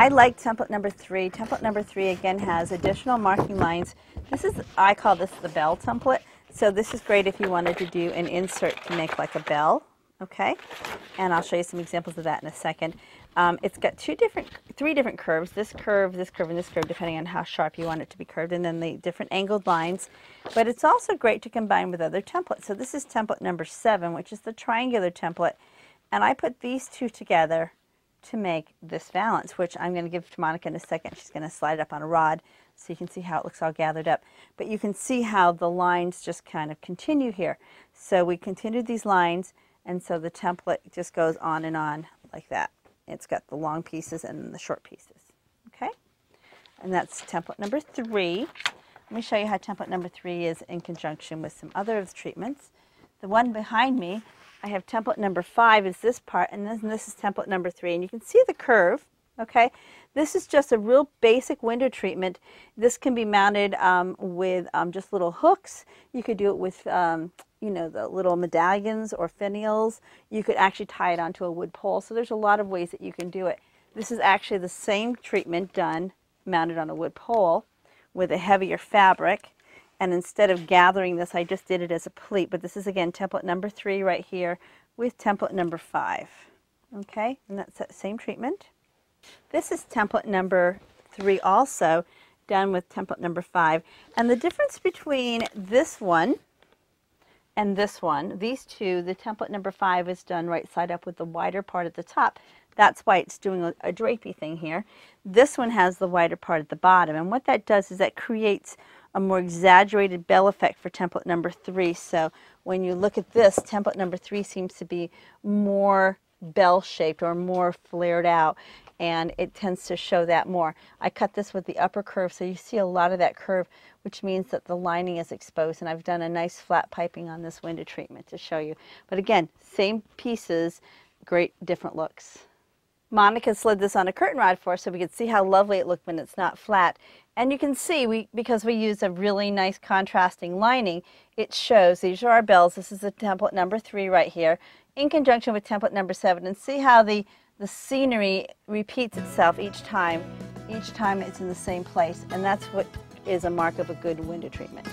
I like template number 3. Template number 3 again has additional marking lines. This is, I call this the bell template. So this is great if you wanted to do an insert to make like a bell, okay? And I'll show you some examples of that in a second. It's got three different curves, this curve, and this curve, depending on how sharp you want it to be curved, and then the different angled lines. But it's also great to combine with other templates. So this is template number 7, which is the triangular template. And I put these two together to make this valance, which I'm going to give to Monica in a second. She's going to slide it up on a rod so you can see how it looks all gathered up. But you can see how the lines just kind of continue here. So we continued these lines, and so the template just goes on and on like that. It's got the long pieces and the short pieces. Okay? And that's template number 3. Let me show you how template number 3 is in conjunction with some other of the treatments. The one behind me, I have template number 5 is this part, and this is template number 3. And you can see the curve, okay? This is just a real basic window treatment. This can be mounted with just little hooks. You could do it with, you know, the little medallions or finials. You could actually tie it onto a wood pole. So there's a lot of ways that you can do it. This is actually the same treatment done, mounted on a wood pole with a heavier fabric. And instead of gathering this, I just did it as a pleat. But this is, again, template number 3 right here with template number 5. Okay, and that's that same treatment. This is template number 3 also, done with template number 5. And the difference between this one and this one, these two, the template number 5 is done right side up with the wider part at the top. That's why it's doing a drapey thing here. This one has the wider part at the bottom. And what that does is that creates a more exaggerated bell effect for template number 3. So when you look at this, template number 3 seems to be more bell-shaped or more flared out, and it tends to show that more. I cut this with the upper curve, so you see a lot of that curve, which means that the lining is exposed, and I've done a nice flat piping on this window treatment to show you. But again, same pieces, great different looks. Monica slid this on a curtain rod for us so we could see how lovely it looked when it's not flat. And you can see, because we use a really nice contrasting lining, it shows, these are our bells. This is the template number 3 right here, in conjunction with template number 7. And see how the scenery repeats itself each time. Each time it's in the same place. And that's what is a mark of a good window treatment.